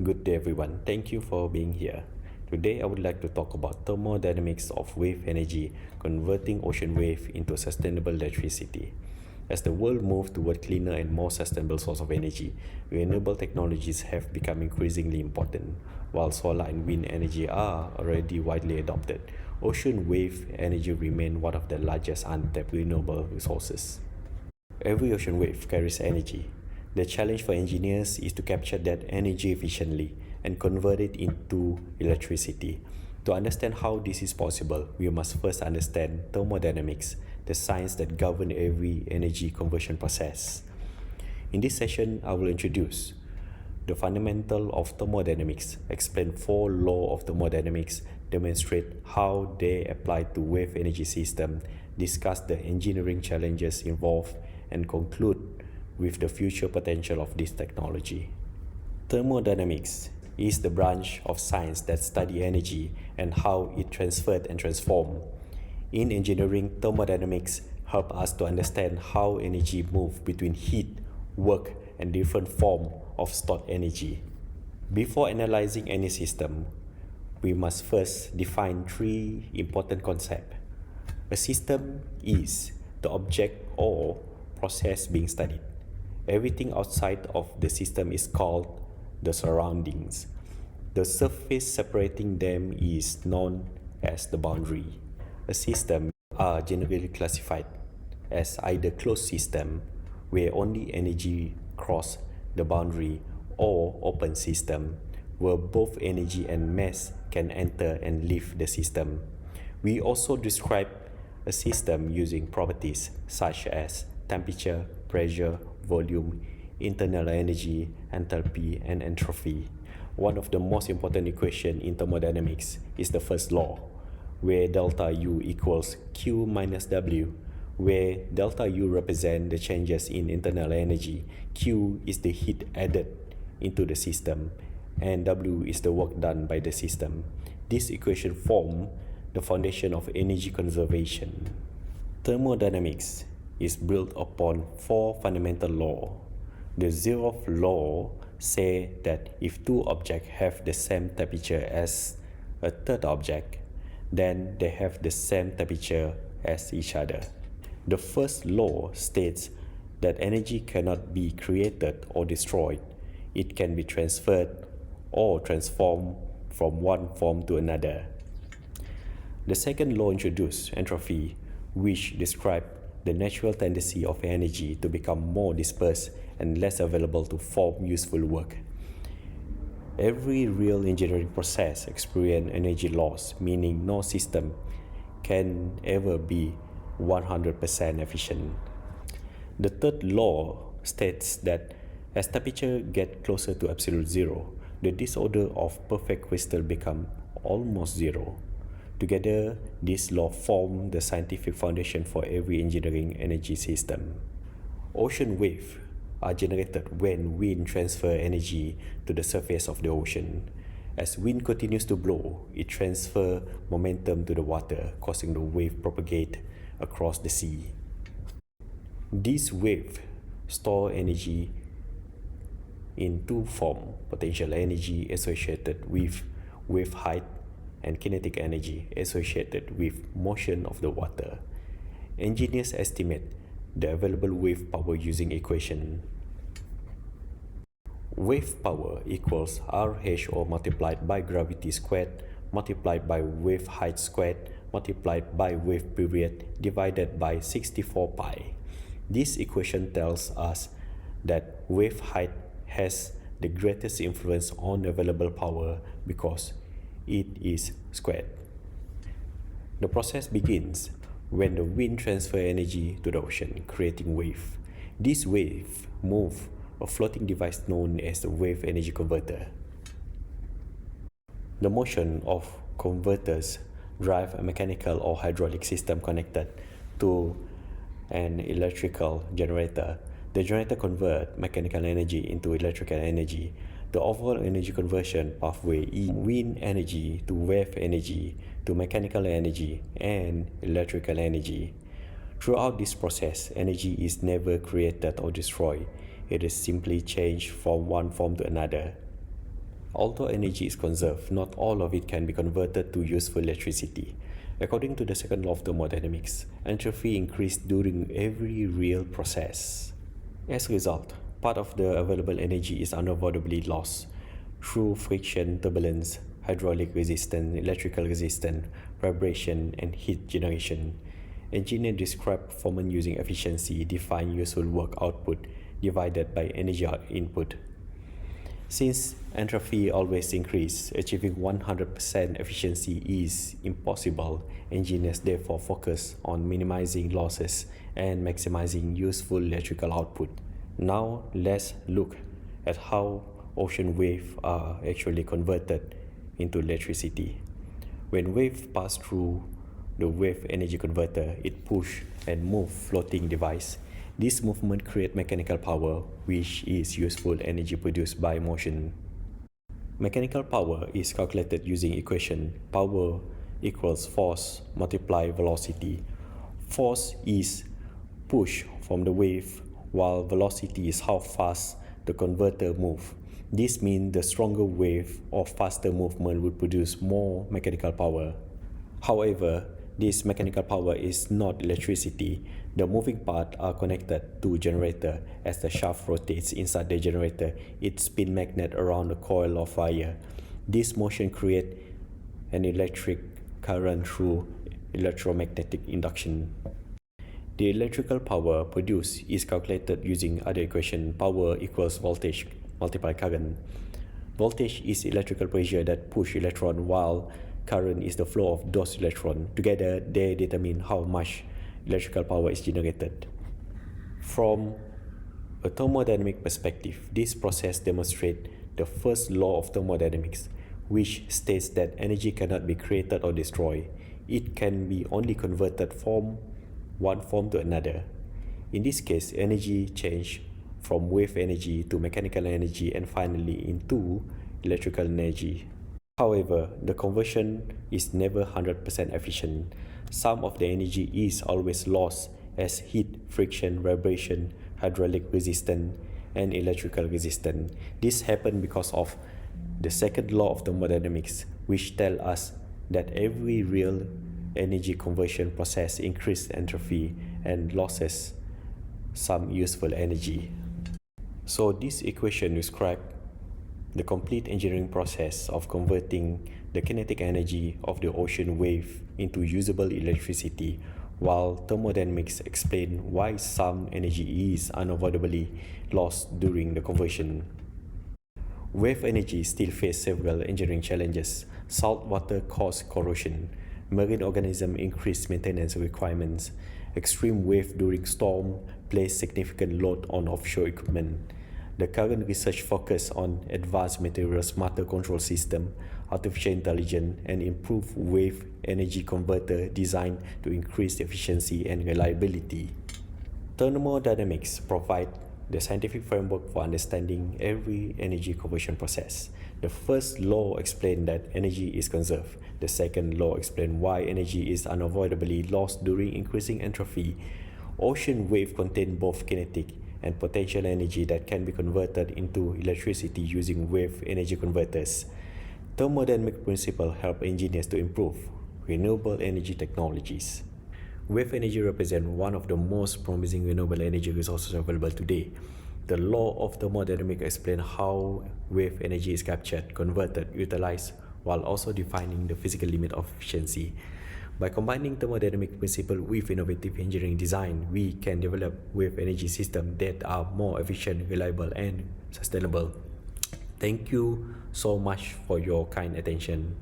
Good day everyone, thank you for being here. Today I would like to talk about thermodynamics of wave energy, converting ocean wave into sustainable electricity. As the world moves toward cleaner and more sustainable source of energy, renewable technologies have become increasingly important. While solar and wind energy are already widely adopted, ocean wave energy remains one of the largest untapped renewable resources. Every ocean wave carries energy. The challenge for engineers is to capture that energy efficiently and convert it into electricity. To understand how this is possible, we must first understand thermodynamics, the science that governs every energy conversion process. In this session, I will introduce the fundamental of thermodynamics, explain 4 laws of thermodynamics, demonstrate how they apply to wave energy system, discuss the engineering challenges involved, and conclude with the future potential of this technology. Thermodynamics is the branch of science that studies energy and how it transferred and transformed. In engineering, thermodynamics help us to understand how energy moves between heat, work, and different forms of stored energy. Before analyzing any system, we must first define 3 important concepts. A system is the object or process being studied. Everything outside of the system is called the surroundings. The surface separating them is known as the boundary. A system are generally classified as either closed system, where only energy cross the boundary, or open system, where both energy and mass can enter and leave the system. We also describe a system using properties such as temperature, pressure, volume, internal energy, enthalpy, and entropy. One of the most important equations in thermodynamics is the first law, where delta U equals Q minus W, where delta U represents the changes in internal energy, Q is the heat added into the system, and W is the work done by the system. This equation forms the foundation of energy conservation. Thermodynamics is built upon 4 fundamental laws. The 0th law says that if 2 objects have the same temperature as a third object, then they have the same temperature as each other. The first law states that energy cannot be created or destroyed. It can be transferred or transformed from one form to another. The second law introduced entropy, which describes the natural tendency of energy to become more dispersed and less available to perform useful work. Every real engineering process experiences energy loss, meaning no system can ever be 100% efficient. The third law states that as temperature gets closer to absolute zero, the disorder of perfect crystal becomes almost zero. Together, these laws form the scientific foundation for every engineering energy system. Ocean waves are generated when wind transfers energy to the surface of the ocean. As wind continues to blow, it transfers momentum to the water, causing the wave propagate across the sea. These waves store energy in 2 forms: potential energy associated with wave height and kinetic energy associated with motion of the water. Engineers estimate the available wave power using equation. Wave power equals RHO multiplied by gravity squared multiplied by wave height squared multiplied by wave period divided by 64 pi. This equation tells us that wave height has the greatest influence on available power because it is squared. The process begins when the wind transfers energy to the ocean, creating wave. This wave moves a floating device known as the wave energy converter. The motion of converters drive a mechanical or hydraulic system connected to an electrical generator. The generator converts mechanical energy into electrical energy. The overall energy conversion pathway is wind energy to wave energy to mechanical energy and electrical energy. Throughout this process, energy is never created or destroyed. It is simply changed from one form to another. Although energy is conserved, not all of it can be converted to useful electricity. According to the second law of thermodynamics, entropy increases during every real process. As a result, part of the available energy is unavoidably lost through friction, turbulence, hydraulic resistance, electrical resistance, vibration, and heat generation. Engineers describe performance using efficiency, define useful work output divided by energy input. Since entropy always increases, achieving 100% efficiency is impossible. Engineers therefore focus on minimizing losses and maximizing useful electrical output. Now let's look at how ocean waves are actually converted into electricity. When waves pass through the wave energy converter, it pushes and moves floating device. This movement creates mechanical power, which is useful energy produced by motion. Mechanical power is calculated using equation power equals force multiply velocity. Force is push from the wave, while velocity is how fast the converter moves. This means the stronger wave or faster movement will produce more mechanical power. However, this mechanical power is not electricity. The moving parts are connected to generator. As the shaft rotates inside the generator, it spins magnet around the coil of wire. This motion creates an electric current through electromagnetic induction. The electrical power produced is calculated using other equation power equals voltage multiply current. Voltage is electrical pressure that push electron, while current is the flow of those electrons. Together, they determine how much electrical power is generated. From a thermodynamic perspective, this process demonstrates the first law of thermodynamics, which states that energy cannot be created or destroyed. It can be only converted from one form to another. In this case, energy changed from wave energy to mechanical energy and finally into electrical energy. However, the conversion is never 100% efficient. Some of the energy is always lost as heat, friction, vibration, hydraulic resistance, and electrical resistance. This happens because of the second law of thermodynamics, which tells us that every real energy conversion process increases entropy and loses some useful energy. So this equation describes the complete engineering process of converting the kinetic energy of the ocean wave into usable electricity, while thermodynamics explain why some energy is unavoidably lost during the conversion. Wave energy still faces several engineering challenges. Salt water causes corrosion. Marine organisms increase maintenance requirements. Extreme wave during storm place significant load on offshore equipment. The current research focuses on advanced materials, smarter control system, artificial intelligence, and improved wave energy converter designed to increase efficiency and reliability. Thermodynamics provide the scientific framework for understanding every energy conversion process. The first law explains that energy is conserved. The second law explains why energy is unavoidably lost during increasing entropy. Ocean waves contain both kinetic and potential energy that can be converted into electricity using wave energy converters. Thermodynamic principles help engineers to improve renewable energy technologies. Wave energy represents one of the most promising renewable energy resources available today. The law of thermodynamics explains how wave energy is captured, converted, utilized, while also defining the physical limit of efficiency. By combining thermodynamic principles with innovative engineering design, we can develop wave energy systems that are more efficient, reliable, and sustainable. Thank you so much for your kind attention.